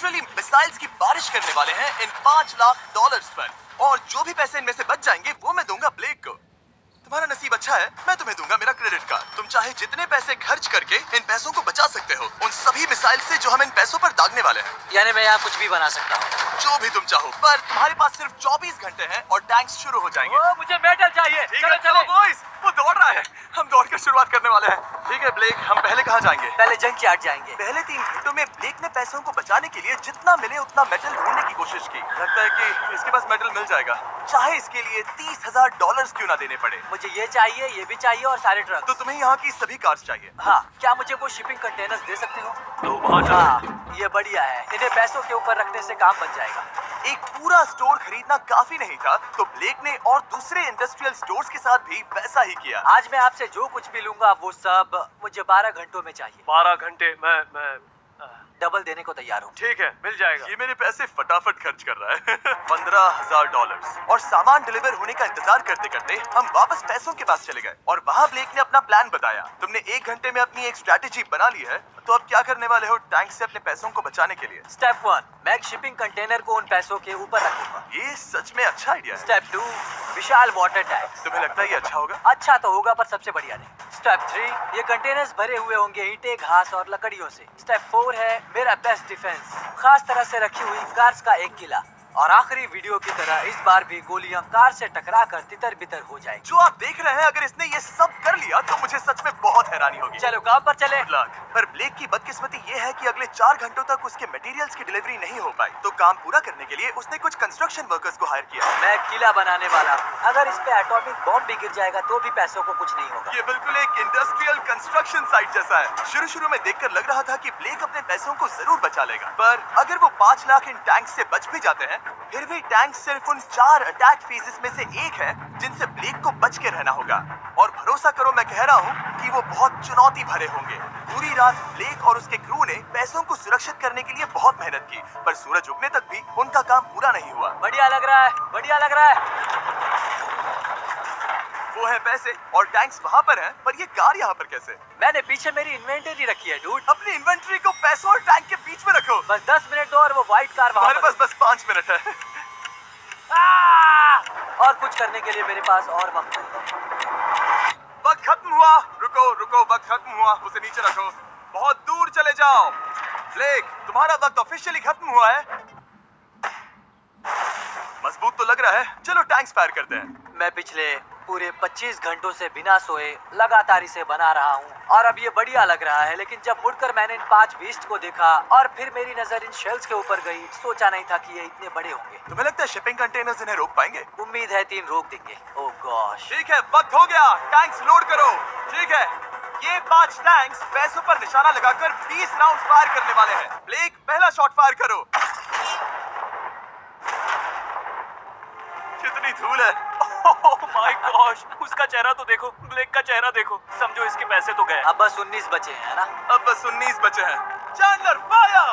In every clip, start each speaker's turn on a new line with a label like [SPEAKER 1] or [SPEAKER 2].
[SPEAKER 1] Literally missiles की बारिश करने वाले हैं इन $5 लाख पर, और जो भी पैसे इनमें से बच जाएंगे वो मैं दूंगा ब्लेक को। तुम्हारा नसीब अच्छा है, मैं तुम्हें दूंगा मेरा क्रेडिट कार्ड। तुम चाहे जितने पैसे खर्च करके इन पैसों को बचा सकते हो, उन सभी मिसाइल से जो हम इन पैसों पर दागने वाले हैं।
[SPEAKER 2] यानी मैं यहाँ कुछ भी बना सकता हूँ?
[SPEAKER 1] जो भी तुम चाहो, पर तुम्हारे पास सिर्फ 24 घंटे हैं और टैंक्स शुरू हो जाएंगे।
[SPEAKER 2] मुझे मेडल चाहिए।
[SPEAKER 1] चलो चलो बॉयज, वो दौड़ रहा है, हम दौड़ कर शुरुआत करने वाले हैं। ठीक है ब्लेक, हम पहले कहाँ जाएंगे?
[SPEAKER 2] पहले जंक यार्ड जाएंगे।
[SPEAKER 1] पहले 3 घंटों में ब्लेक ने पैसों को बचाने के लिए जितना मिले उतना मेटल ढूंढने की कोशिश की। लगता है कि इसके पास मेटल मिल जाएगा, चाहे इसके लिए $30,000 क्यों ना देने पड़े।
[SPEAKER 2] मुझे ये चाहिए, ये भी चाहिए और सारे ट्रक।
[SPEAKER 1] तो तुम्हें यहाँ की सभी कार्स चाहिए?
[SPEAKER 2] हाँ, क्या मुझे वो शिपिंग कंटेनर्स दे सकते हो?
[SPEAKER 1] तो वहाँ
[SPEAKER 2] हाँ, ये बढ़िया है। इन्हें पैसों के ऊपर रखने से काम बन जाएगा।
[SPEAKER 1] एक पूरा स्टोर खरीदना काफी नहीं था, तो ब्लेक ने और दूसरे इंडस्ट्रियल स्टोर्स के साथ भी वैसा ही किया।
[SPEAKER 2] आज मैं आपसे जो कुछ भी लूंगा वो सब मुझे 12 घंटों में चाहिए।
[SPEAKER 3] 12 घंटे? मैं
[SPEAKER 2] डबल देने को तैयार हूँ।
[SPEAKER 3] ठीक है, मिल जाएगा।
[SPEAKER 1] ये मेरे पैसे फटाफट खर्च कर रहा है। $15,000। और सामान डिलीवर होने का इंतजार करते करते हम वापस पैसों के पास चले गए, और वहाँ ब्लेक ने अपना प्लान बताया। तुमने 1 घंटे में अपनी एक स्ट्रैटेजी बना ली है, तो अब क्या करने वाले हो टैंक से अपने पैसों को बचाने के लिए?
[SPEAKER 2] स्टेप 1, मैं एक शिपिंग कंटेनर को उन पैसों के ऊपर रखूंगा।
[SPEAKER 1] ये सच में अच्छा आइडिया है।
[SPEAKER 2] स्टेप 2, विशाल वाटर टैंक।
[SPEAKER 1] तुम्हें लगता है ये अच्छा होगा?
[SPEAKER 2] अच्छा तो होगा, पर सबसे बढ़िया नहीं। स्टेप 3, ये कंटेनर्स भरे हुए होंगे ईंटें, घास और लकड़ियों से। स्टेप 4 है मेरा बेस्ट डिफेंस, खास तरह से रखी हुई कार्स का एक किला। और आखिरी वीडियो की तरह इस बार भी गोलियां कार से टकरा कर तितर बितर हो जाएगी।
[SPEAKER 1] जो आप देख रहे हैं, अगर इसने ये सब कर लिया तो मुझे सच में बहुत हैरानी होगी।
[SPEAKER 2] चलो काम पर चले।
[SPEAKER 1] Good luck। पर ब्लेक की बदकिस्मती ये है कि अगले 4 घंटों तक उसके मटेरियल्स की डिलीवरी नहीं हो पाई, तो काम पूरा करने के लिए उसने कुछ कंस्ट्रक्शन वर्कर्स को हायर किया।
[SPEAKER 2] मैं किला बनाने वाला हूँ। अगर इस पे एटॉमिक बॉम्ब भी गिर जाएगा तो भी पैसों को कुछ नहीं होगा।
[SPEAKER 1] ये बिल्कुल एक इंडस्ट्रियल कंस्ट्रक्शन साइट जैसा है। शुरू में देखकर लग रहा था कि ब्लेक अपने पैसों को जरूर बचा लेगा, पर अगर वो 5 लाख इन टैंक से बच भी जाते हैं, फिर भी टैंक सिर्फ उन 4 अटैक फेजेस में से एक है जिनसे ब्लेक को बच के रहना होगा। और भरोसा करो, मैं कह रहा हूँ कि वो बहुत चुनौती भरे होंगे। पूरी रात ब्लेक और उसके क्रू ने पैसों को सुरक्षित करने के लिए बहुत मेहनत की, पर सूरज उगने तक भी उनका काम पूरा नहीं हुआ।
[SPEAKER 2] बढ़िया लग रहा है, बढ़िया लग रहा है।
[SPEAKER 1] वो है पैसे और टैंक्स वहाँ पर हैं, पर ये कार यहाँ पर कैसे?
[SPEAKER 2] मैंने पीछे मेरी इन्वेंटरी रखी है डूड।
[SPEAKER 1] अपनी इन्वेंट्री को पैसों और टैंक के बीच में रखो।
[SPEAKER 2] बस 10 मिनट दो और वो व्हाइट कार वहाँ
[SPEAKER 1] हमारे
[SPEAKER 2] पर।
[SPEAKER 1] पास बस 5 मिनट है।
[SPEAKER 2] और कुछ करने के लिए मेरे पास और वक्त नहीं है।
[SPEAKER 1] वक्त खत्म हुआ। रुको रुको, वक्त खत्म हुआ, उसे नीचे रखो, बहुत दूर चले जाओ। ब्लेक, तुम्हारा वक्त ऑफिशियली खत्म हुआ है। मजबूत तो लग रहा है, चलो टैंक्स फायर करते हैं।
[SPEAKER 2] मैं पिछले पूरे 25 घंटों से बिना सोए लगातार इसे बना रहा हूँ, और अब ये बढ़िया लग रहा है। लेकिन जब मुड़कर मैंने इन 5 बीस्ट को देखा और फिर मेरी नजर इन शेल्स के ऊपर गई, सोचा नहीं था कि ये इतने बड़े होंगे।
[SPEAKER 1] तुम्हें लगता है शिपिंग कंटेनर्स इन्हें रोक पाएंगे?
[SPEAKER 2] उम्मीद है 3 रोक देंगे। ओह गॉश।
[SPEAKER 1] ठीक है, वक्त हो गया, टैंक्स लोड करो। ठीक है, ये 5 टैंक्स पैसों पर निशाना लगाकर 20 राउंड फायर करने वाले हैं। ब्लेक, पहला शॉट फायर करो। कितनी धूल है।
[SPEAKER 3] ओह माय गॉश, उसका चेहरा तो देखो, ब्लेक का चेहरा देखो। समझो इसके पैसे तो गए।
[SPEAKER 2] अब बस 19 बचे हैं, है ना?
[SPEAKER 1] अब बस 19 बचे हैं। Chandler fire.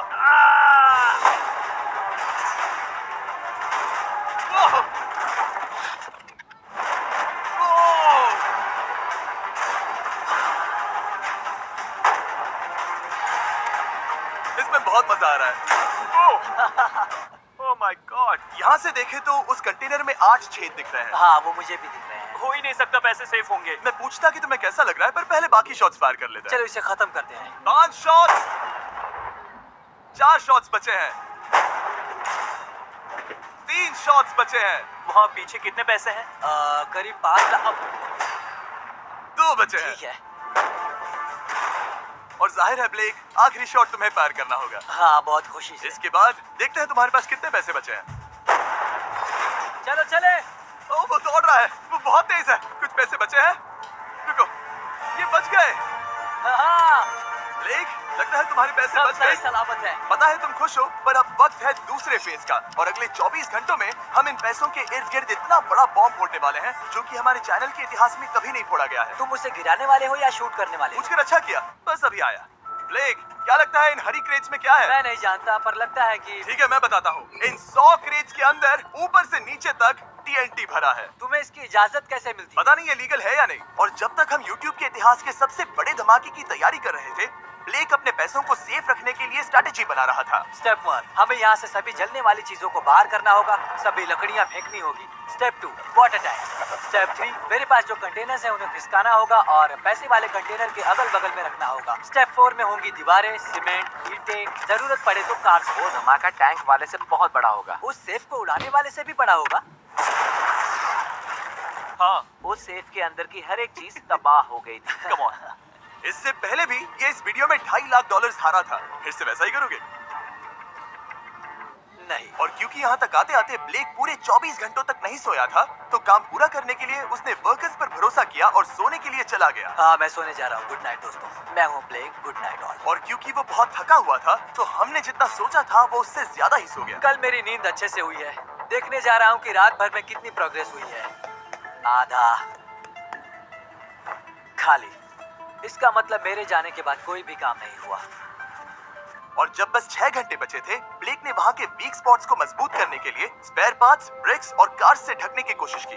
[SPEAKER 1] इसमें बहुत मजा आ रहा है।
[SPEAKER 3] ओह माय गॉड।
[SPEAKER 1] यहाँ से देखे तो उस कंटेनर में 8 छेद दिख रहे हैं।
[SPEAKER 2] हाँ, वो मुझे भी दिख रहे हैं।
[SPEAKER 3] हो ही नहीं सकता, पैसे सेफ होंगे।
[SPEAKER 1] मैं पूछता कि तुम्हें कैसा लग रहा है, पर पहले बाकी शॉट्स फायर कर लेते हैं।
[SPEAKER 2] चलो इसे खत्म करते हैं।
[SPEAKER 1] 5 शॉट्स, 4 शॉट्स बचे हैं, 3 शॉट्स बचे हैं,
[SPEAKER 3] वहाँ पीछे कितने पैसे हैं?
[SPEAKER 2] करीब 5 लाख।
[SPEAKER 1] 2 बचे हैं।
[SPEAKER 2] ठीक है।
[SPEAKER 1] और जाहिर है ब्लेक, आखिरी शॉट तुम्हें फायर करना होगा।
[SPEAKER 2] हाँ, बहुत खुशी से।
[SPEAKER 1] इसके बाद देखते हैं तुम्हारे पास कितने पैसे बचे हैं।
[SPEAKER 2] चलो चले।
[SPEAKER 1] ओह, वो दौड़ रहा है, वो बहुत तेज है। कुछ पैसे बचे हैं। रुको, ये बच गए।
[SPEAKER 2] हाँ,
[SPEAKER 1] ब्लेक, लगता है तुम्हारे पैसे
[SPEAKER 2] सब
[SPEAKER 1] बच
[SPEAKER 2] सही
[SPEAKER 1] गए।
[SPEAKER 2] सलामत है।
[SPEAKER 1] पता है तुम खुश हो, पर अब वक्त है दूसरे फेज का, और अगले 24 घंटों में हम इन पैसों के इर्द गिर्द इतना बड़ा बॉम्ब फोड़ने वाले हैं जो कि हमारे चैनल के इतिहास में कभी नहीं फोड़ा गया है।
[SPEAKER 2] तुम उसे गिराने वाले हो या शूट करने वाले हो?
[SPEAKER 1] पूछकर अच्छा किया, बस अभी आया। ब्लेक, क्या लगता है इन हरी क्रेट्स में क्या है?
[SPEAKER 2] मैं नहीं जानता, पर लगता है कि
[SPEAKER 1] ठीक है, मैं बताता हूँ। इन 100 क्रेट्स के अंदर ऊपर से नीचे तक TNT भरा है।
[SPEAKER 2] तुम्हें इसकी इजाजत कैसे मिलती?
[SPEAKER 1] पता नहीं ये लीगल है या नहीं। और जब तक हम YouTube के इतिहास के सबसे बड़े धमाके की तैयारी कर रहे थे, ब्लेक अपने पैसों को सेफ रखने के लिए स्ट्रैटेजी बना रहा था।
[SPEAKER 2] स्टेप 1, हमें यहाँ से सभी जलने वाली चीजों को बाहर करना होगा, सभी लकड़ियाँ फेंकनी होगी। Step 2, water tank. स्टेप 3, मेरे पास जो कंटेनर्स हैं उन्हें खिसकाना होगा और पैसे वाले कंटेनर के अगल बगल में रखना होगा। स्टेप 4 में होंगी दीवारें, सीमेंट, ईंटें, जरूरत पड़े तो कार्स।
[SPEAKER 4] वो धमाका टैंक वाले से बहुत बड़ा होगा।
[SPEAKER 2] उस सेफ को उड़ाने वाले से भी बड़ा होगा।
[SPEAKER 3] हाँ,
[SPEAKER 4] उस सेफ के अंदर की हर एक चीज तबाह हो गई थी।
[SPEAKER 3] Come on.
[SPEAKER 1] इससे पहले भी ये इस वीडियो में $2.5 लाख हारा था। फिर से वैसा ही करोगे?
[SPEAKER 2] नहीं।
[SPEAKER 1] और क्योंकि यहाँ तक आते आते ब्लेक पूरे 24 घंटों तक नहीं सोया था, तो काम पूरा करने के लिए उसने वर्कर्स पर भरोसा किया और सोने के लिए चला गया।
[SPEAKER 2] हाँ, मैं सोने जा रहा हूँ। गुड नाइट दोस्तों। मैं हूँ ब्लेक, गुड नाइट ऑल।
[SPEAKER 1] और क्योंकि वो बहुत थका हुआ था, तो हमने जितना सोचा था वो उससे ज्यादा ही सो गया।
[SPEAKER 2] कल मेरी नींद अच्छे से हुई है। देखने जा रहा हूँ कि रात भर में कितनी प्रोग्रेस हुई है। आधा, खाली। इसका मतलब मेरे जाने के बाद कोई भी काम नहीं हुआ।
[SPEAKER 1] और जब बस 6 घंटे बचे थे, ब्लेक ने वहाँ के वीक स्पॉट्स को मजबूत करने के लिए स्पेयर पार्ट्स, ब्रिक्स और कार्स से ढकने की कोशिश की।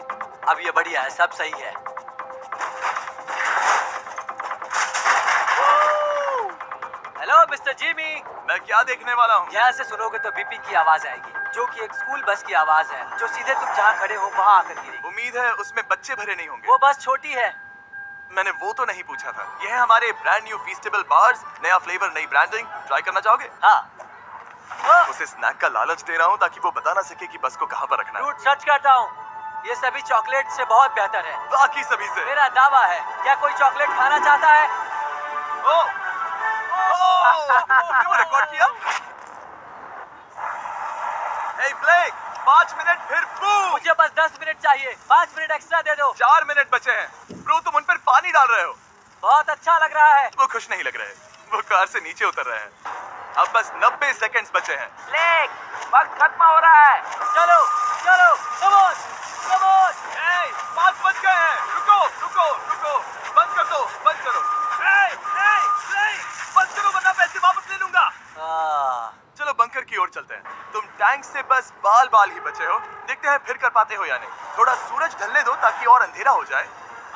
[SPEAKER 2] अब ये बढ़िया है, सब सही है। Hello mister Jimmy.
[SPEAKER 1] मैं क्या देखने वाला हूँ?
[SPEAKER 2] ध्यान से सुनोगे तो बीपिंग की आवाज आएगी, जो कि एक स्कूल बस की आवाज है, जो सीधे तुम जहाँ खड़े हो वहाँ आकर गिरेगी।
[SPEAKER 1] उम्मीद है उसमें बच्चे भरे नहीं होंगे।
[SPEAKER 2] वो बस छोटी है।
[SPEAKER 1] मैंने वो तो नहीं पूछा था। यह है हमारे ब्रांड न्यू फीस्टेबल बार्स, नया फ्लेवर, नई ब्रांडिंग। ट्राई करना चाहोगे?
[SPEAKER 2] हाँ।
[SPEAKER 1] उसे स्नैक का लालच दे रहा हूँ ताकि वो बता ना सके कि बस को कहाँ पर रखना है।
[SPEAKER 2] झूठ सच कहता हूँ, ये सभी चॉकलेट से बहुत बेहतर है।
[SPEAKER 1] बाकी सभी से।
[SPEAKER 2] मेरा दावा है। क्या कोई चॉकलेट खाना चाहता है?
[SPEAKER 1] तुमने वो रिकॉर्ड किया? Hey ब्लेक, 5 मिनट फिर बूम।
[SPEAKER 2] मुझे बस 10 मिनट चाहिए। 5 मिनट एक्स्ट्रा दे दो।
[SPEAKER 1] 4 मिनट बचे हैं। ब्रो, तुम उन पर पानी डाल रहे हो।
[SPEAKER 2] बहुत अच्छा लग रहा है।
[SPEAKER 1] वो खुश नहीं लग रहे। वो कार से नीचे उतर रहे हैं। अब बस 90 सेकंड्स बचे हैं।
[SPEAKER 4] ब्लेक, वक्त खत्म हो रहा है।
[SPEAKER 2] चलो चलो, कम ऑन कम ऑन।
[SPEAKER 1] 5 बज गए हैं। रुको रुको रुको, बंद कर दो, बंद करो। बंद करो वरना पैसे वापस ले लूंगा। चलो बंकर की ओर चलते हैं। तुम टैंक से बस बाल ही बचे हो। देखते हैं फिर कर पाते हो या नहीं। थोड़ा सूरज ढलने दो ताकि और अंधेरा हो जाए।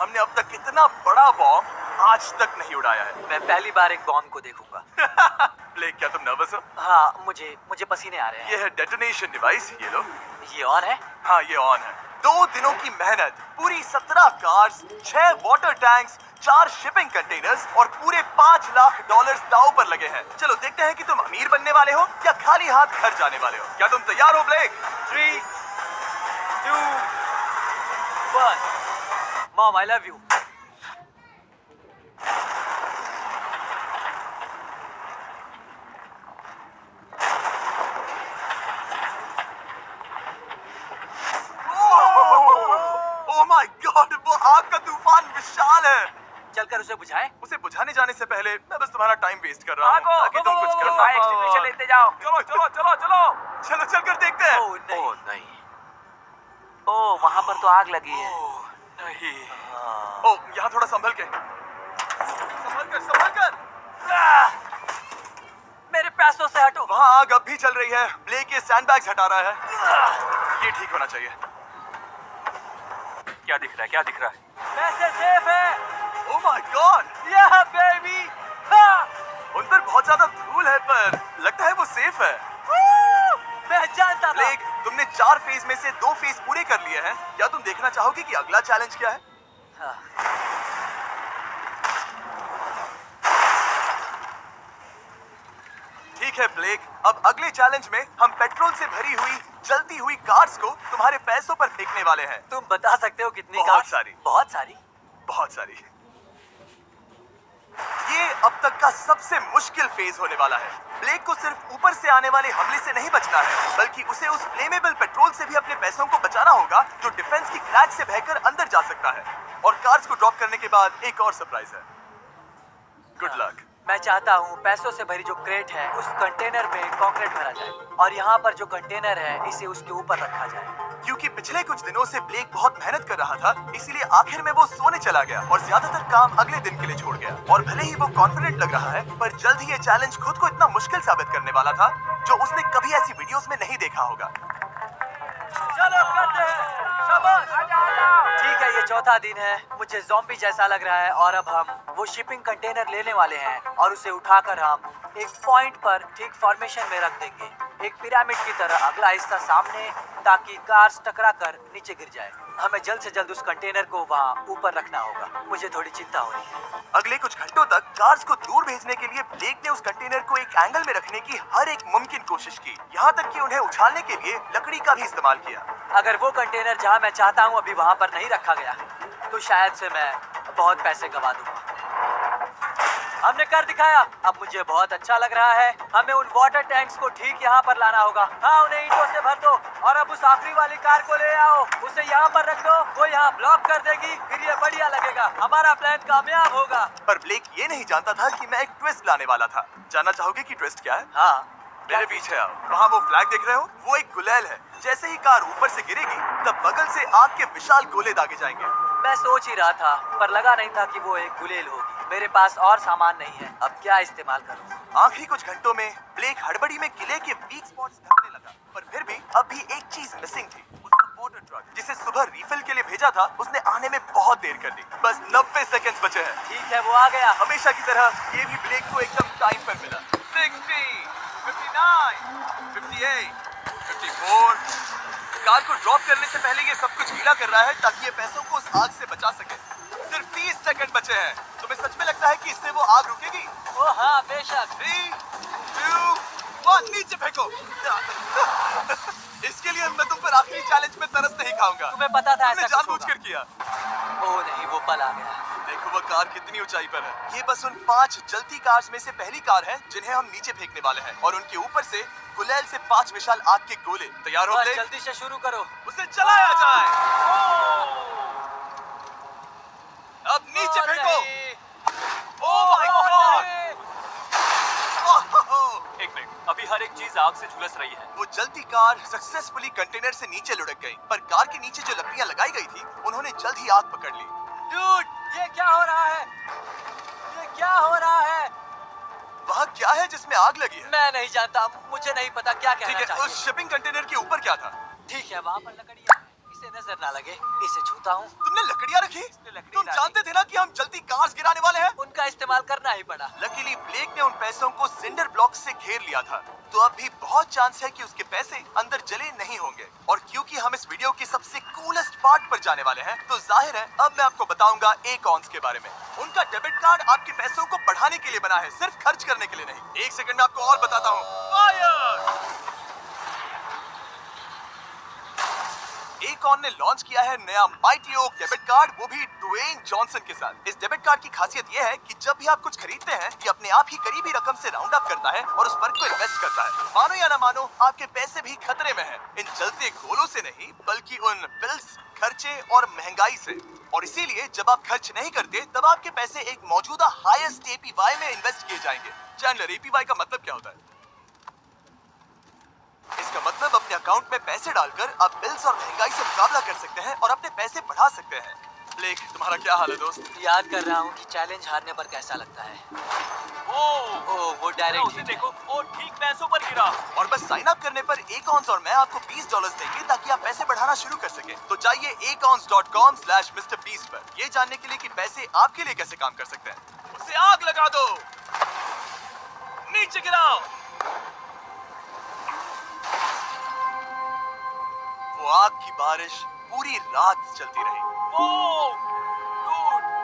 [SPEAKER 1] हमने अब तक इतना बड़ा बॉम्ब आज तक नहीं उड़ाया है।
[SPEAKER 2] मैं पहली बार एक बॉम्ब को देखूंगा।
[SPEAKER 1] ब्लेक, क्या तुम नर्वस हो?
[SPEAKER 2] हाँ, मुझे पसीने आ रहे हैं।
[SPEAKER 1] ये है डेटोनेशन डिवाइस, ये लो।
[SPEAKER 2] ये ऑन है?
[SPEAKER 1] हाँ, ये ऑन है। 2 दिनों की मेहनत, पूरी 17 cars, 6 water tanks, 4 shipping containers और पूरे $5 लाख दांव पर लगे हैं। चलो देखते हैं कि तुम अमीर बनने वाले हो या खाली हाथ घर जाने वाले हो। क्या तुम तैयार हो Blake?
[SPEAKER 2] 3, 2, 1। Mom, I love you.
[SPEAKER 1] Oh my God, वो आग का तूफान विशाल है।
[SPEAKER 2] चलकर उसे बुझाएं।
[SPEAKER 1] उसे बुझाने जाने से पहले मैं बस तुम्हारा टाइम वेस्ट कर रहा हूँ
[SPEAKER 4] भागो,
[SPEAKER 1] ताकि तुम कुछ कर
[SPEAKER 4] फायर एक्सटिंग्विशर लेते जाओ।
[SPEAKER 3] चलो चलो चलो चलो।
[SPEAKER 1] चलो चलकर देखते हैं।
[SPEAKER 2] ओह नहीं।
[SPEAKER 4] ओह नहीं, ओह वहाँ पर तो आग लगी है।
[SPEAKER 3] ओह नहीं।
[SPEAKER 1] ओह, यहाँ थोड़ा संभल के। संभल कर।
[SPEAKER 2] मेरे पैसों से हटो।
[SPEAKER 1] वहाँ आग अब भी चल रही है। ब्लेक ये सैंडबैग्स हटा रहा है। ये ठीक होना चाहिए।
[SPEAKER 3] क्या दिख रहा है, क्या दिख रहा है?
[SPEAKER 2] पैसे सेफ है।
[SPEAKER 1] ओह माय गॉड,
[SPEAKER 2] या बेबी। हाँ।
[SPEAKER 1] उन पर बहुत ज्यादा धूल है, पर लगता है वो सेफ है।
[SPEAKER 2] मैं जानता था।
[SPEAKER 1] ब्लेक, तुमने 4 फेज में से 2 फेज पूरे कर लिए हैं। क्या तुम देखना चाहोगे कि अगला चैलेंज क्या है?
[SPEAKER 2] हाँ।
[SPEAKER 1] ठीक है ब्लेक, अब अगले चैलेंज में हम पेट्रोल से भरी हुई जलती हुई कार्स को तुम्हारे पैसों पर फेंकने वाले हैं।
[SPEAKER 2] तुम बता सकते हो कितनी?
[SPEAKER 1] बहुत सारी।
[SPEAKER 2] बहुत सारी।
[SPEAKER 1] बहुत सारी। ये अब तक का सबसे मुश्किल फेज होने वाला है। ब्लेक को सिर्फ ऊपर से आने वाले हमले से नहीं बचना है, बल्कि उसे उस फ्लेमेबल पेट्रोल से भी अपने पैसों को बचाना होगा जो डिफेंस की क्रैक से बहकर अंदर जा सकता है। और कार्स को ड्रॉप करने के बाद एक और सरप्राइज है। Good luck.
[SPEAKER 2] मैं चाहता हूँ पैसों से भरी जो क्रेट है उस कंटेनर में कंक्रीट भरा जाए और यहाँ पर जो कंटेनर है इसे उसके ऊपर रखा जाए।
[SPEAKER 1] क्योंकि पिछले कुछ दिनों से ब्लेक बहुत मेहनत कर रहा था, इसीलिए आखिर में वो सोने चला गया और ज्यादातर काम अगले दिन के लिए छोड़ गया। और भले ही वो कॉन्फिडेंट लग रहा है, पर जल्द ही ये चैलेंज खुद को इतना मुश्किल साबित करने वाला था जो उसने कभी ऐसी वीडियोस में नहीं देखा होगा।
[SPEAKER 2] चलो करते हैं। ठीक है, ये चौथा दिन है। मुझे ज़ॉम्बी जैसा लग रहा है और अब हम वो शिपिंग कंटेनर लेने वाले हैं और उसे उठाकर हम एक पॉइंट पर ठीक फॉर्मेशन में रख देंगे, एक पिरामिड की तरह। अगला हिस्सा सामने, ताकि कार्स टकरा कर नीचे गिर जाए। हमें जल्द से जल्द उस कंटेनर को वहाँ ऊपर रखना होगा। मुझे थोड़ी चिंता हो रही है।
[SPEAKER 1] अगले कुछ घंटों तक कार्स को दूर भेजने के लिए ब्लेक ने उस कंटेनर को एक एंगल में रखने की हर एक मुमकिन कोशिश की, यहाँ तक कि उन्हें उछालने के लिए लकड़ी का भी इस्तेमाल किया।
[SPEAKER 2] अगर वो कंटेनर जहाँ मैं चाहता हूँ अभी वहाँ पर नहीं रखा गया, तो शायद से मैं बहुत पैसे गवा दूंगा। हमने कर दिखाया। अब मुझे बहुत अच्छा लग रहा है। हमें उन वाटर टैंक्स को ठीक यहाँ पर लाना होगा। हाँ, उन्हें ईंटों से भर दो और अब उस आखिरी वाली कार को ले आओ। उसे यहाँ पर रख दो, वो यहाँ ब्लॉक कर देगी, फिर ये बढ़िया लगेगा। हमारा प्लान कामयाब होगा।
[SPEAKER 1] पर ब्लेक ये नहीं जानता था कि मैं एक ट्विस्ट लाने वाला था। जानना चाहोगे कि ट्विस्ट क्या है?
[SPEAKER 2] हाँ,
[SPEAKER 1] मेरे पीछे आओ। वहाँ वो फ्लैग देख रहे हो? वो एक गुलेल है। जैसे ही कार ऊपर से गिरेगी, तब बगल से आग के विशाल गोले दागे जाएंगे।
[SPEAKER 2] मैं सोच ही रहा था, पर लगा नहीं था कि वो एक गुलेल होगी। मेरे पास और सामान नहीं है, अब क्या इस्तेमाल करूं?
[SPEAKER 1] आखिरी कुछ घंटों में ब्लेक हड़बड़ी में किले के वीक स्पॉट्स ढूंढने लगा, पर फिर भी अब भी एक चीज मिसिंग थी। उसका वाटर ट्रक, जिसे सुबह रिफिल के लिए भेजा था, उसने आने में बहुत देर कर दी। बस 90 सेकंड्स बचे हैं।
[SPEAKER 2] ठीक है, वो आ गया।
[SPEAKER 1] हमेशा की तरह ये भी ब्लेक को एकदम टाइम पर मिला। 60, 59, 58, 54। कार को ड्रॉप करने से पहले ये सब कुछ गीला कर रहा है ताकि ये पैसों को उस आग से बचा सके। सिर्फ 30 सेकंड बचे हैं। तुम्हें सच में लगता है कि इससे वो आग रुकेगी?
[SPEAKER 2] ओ हाँ, बेशक।
[SPEAKER 1] 3, 2, 1, नीचे फेंको। इसके लिए मैं तुम पर आखिरी चैलेंज में तरस नहीं खाऊंगा।
[SPEAKER 2] तुम्हें पता था
[SPEAKER 1] तुमने
[SPEAKER 2] ऐसा कुछ
[SPEAKER 1] जानबूझकर
[SPEAKER 2] होगा।
[SPEAKER 1] किया।
[SPEAKER 2] ओ नहीं, वो पल आ गया।
[SPEAKER 1] देखो वो कार कितनी ऊंचाई पर है। ये बस उन 5 जलती कार्स में से पहली कार है जिन्हें हम नीचे फेंकने वाले हैं, और उनके ऊपर से गुलेल से 5 विशाल आग के गोले। तैयार हो
[SPEAKER 2] बस
[SPEAKER 1] ब्लेक?
[SPEAKER 2] जल्दी से शुरू करो।
[SPEAKER 1] उसे चलाया जाए। अब नीचे
[SPEAKER 2] ओ
[SPEAKER 1] फेंको।
[SPEAKER 2] नहीं।
[SPEAKER 1] ओह माय गॉड!
[SPEAKER 3] एक मिनट, अभी हर एक चीज आग से झुलस रही है।
[SPEAKER 1] वो जलती कार सक्सेसफुली कंटेनर से नीचे लुढ़क गई, पर कार के नीचे जो लकड़ियां लगाई गई थी, उन्होंने जल्द ही आग पकड़ ली।
[SPEAKER 2] डूड, ये क्या हो रहा है? ये क्या हो रहा है?
[SPEAKER 1] वहाँ क्या है जिसमें आग लगी है?
[SPEAKER 2] मैं नहीं जानता, मुझे नहीं पता क्या
[SPEAKER 1] ठीक
[SPEAKER 2] कहना
[SPEAKER 1] है,
[SPEAKER 2] चाहिए।
[SPEAKER 1] उस शिपिंग कंटेनर के ऊपर क्या था?
[SPEAKER 2] ठीक है, वहाँ पर लकड़ियाँ हैं। इसे नजर ना लगे, इसे छूता हूँ।
[SPEAKER 1] तुमने लकड़ियां रखी?
[SPEAKER 2] लकड़ी
[SPEAKER 1] तुम
[SPEAKER 2] डाली।
[SPEAKER 1] जानते थे ना कि हम जल्दी कार्स गिराने वाले हैं?
[SPEAKER 2] उनका इस्तेमाल करना ही पड़ा।
[SPEAKER 1] लकीली ब्लेक ने उन पैसों को सिंडर ब्लॉक से घेर लिया था, तो अब भी बहुत चांस है कि उसके पैसे अंदर जले नहीं होंगे। और क्योंकि हम इस वीडियो के सबसे कूलेस्ट पार्ट पर जाने वाले हैं, तो जाहिर है अब मैं आपको बताऊंगा एकॉन्स के बारे में। उनका डेबिट कार्ड आपके पैसों को बढ़ाने के लिए बना है, सिर्फ खर्च करने के लिए नहीं। एक सेकंड में आपको और बताता हूँ। फायर! एकॉन ने लॉन्च किया है नया माइटी ओक डेबिट कार्ड, वो भी ड्वेन जॉनसन के साथ। इस डेबिट कार्ड की खासियत ये है कि जब भी आप कुछ खरीदते हैं, ये अपने आप ही करीबी रकम से राउंड अप करता है और उस फर्क को इन्वेस्ट करता है। मानो या ना मानो, आपके पैसे भी खतरे में हैं। इन जलते गोलों से नहीं, बल्कि उन बिल्स, खर्चे और महंगाई से। और इसीलिए जब आप खर्च नहीं करते, तब आपके पैसे एक मौजूदा हाईएस्ट एपीवाई में इन्वेस्ट किए जाएंगे। चैंडलर, एपीवाई का मतलब क्या होता है? इसका मतलब अपने अकाउंट में पैसे डालकर आप बिल्स और महंगाई से मुकाबला कर सकते हैं और अपने पैसे बढ़ा सकते हैं। ब्लेक, तुम्हारा क्या हाल है दोस्त?
[SPEAKER 2] याद कर रहा हूँ कि चैलेंज हारने पर कैसा लगता है। ओ, वो डायरेक्ट
[SPEAKER 3] उसे देखो, वो ठीक पैसों पर गिरा।
[SPEAKER 1] और बस साइन अप करने पर एकॉन्स और मैं आपको $20 देंगे ताकि आप पैसे बढ़ाना शुरू कर सकें। तो जाइए acons.com/MrBeast पर, ये जानने के लिए कि पैसे आपके लिए कैसे काम कर सकते हैं। उसे आग लगा दो, नीचे गिराओ। वो आग की बारिश पूरी रात चलती रही।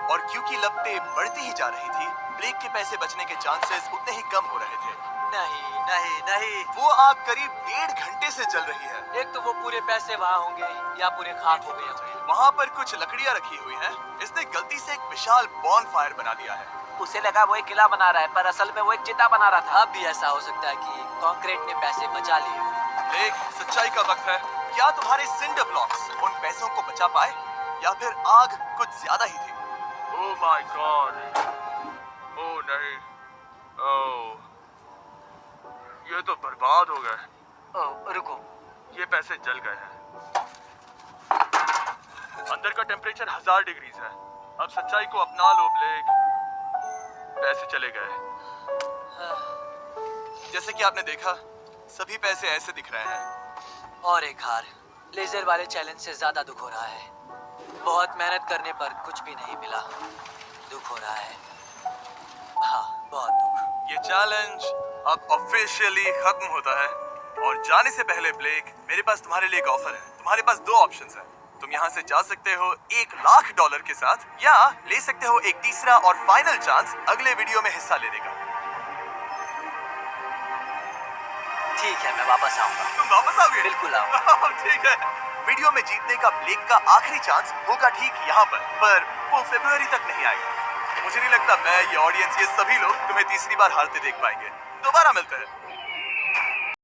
[SPEAKER 1] और क्योंकि लपटें बढ़ती ही जा रही थी, ब्लेक के पैसे बचने के चांसेस उतने ही कम हो रहे थे।
[SPEAKER 2] नहीं नहीं नहीं,
[SPEAKER 1] वो आग करीब 1.5 घंटे से जल रही है।
[SPEAKER 2] एक तो वो पूरे पैसे वहाँ होंगे या पूरे खाक हो गए होंगे।
[SPEAKER 1] वहाँ पर कुछ लकड़ियाँ रखी हुई हैं। इसने गलती से एक विशाल बॉनफायर बना दिया है।
[SPEAKER 4] उसे लगा वो एक किला बना रहा है, पर असल में वो एक चिता बना रहा था।
[SPEAKER 2] अब भी ऐसा हो सकता है कि कंक्रीट ने पैसे बचा लिए हों।
[SPEAKER 1] ब्लेक, सच्चाई का वक्त है। क्या तुम्हारे सिंडर ब्लॉक्स उन पैसों को बचा पाए, या फिर आग कुछ ज्यादा ही थी?
[SPEAKER 5] Oh my God! Oh नहीं! Oh! ये तो बर्बाद हो गए।
[SPEAKER 2] ओह, रुको।
[SPEAKER 5] ये पैसे जल गए हैं। अंदर का टेम्परेचर 1000 डिग्री है। अब सच्चाई को अपना लो ब्लेक। पैसे चले गए।
[SPEAKER 1] जैसे कि आपने देखा, सभी पैसे ऐसे दिख रहे हैं।
[SPEAKER 2] और एक हार, लेजर वाले चैलेंज से ज्यादा दुख हो रहा है। बहुत मेहनत करने पर कुछ भी नहीं मिला। दुख हो रहा है, हाँ बहुत दुख।
[SPEAKER 1] ये चैलेंज अब ऑफिशियली खत्म होता है और जाने से पहले ब्लेक, मेरे पास तुम्हारे लिए एक ऑफर है। तुम्हारे पास दो ऑप्शंस हैं। तुम यहाँ से जा सकते हो $1,00,000 के साथ, या ले सकते हो एक तीसरा और फाइनल चांस अगले वीडियो में हिस्सा लेने का।
[SPEAKER 2] ठीक है, मैं वापस आऊंगा।
[SPEAKER 1] तुम वापस आओगे?
[SPEAKER 2] बिल्कुल आऊंगा।
[SPEAKER 1] ठीक है। वीडियो में जीतने का ब्लेक का आखिरी चांस होगा ठीक यहाँ पर वो फरवरी तक नहीं आएगा। मुझे नहीं लगता मैं, ये ऑडियंस, ये सभी लोग तुम्हें तीसरी बार हारते देख पाएंगे। दोबारा मिलते हैं।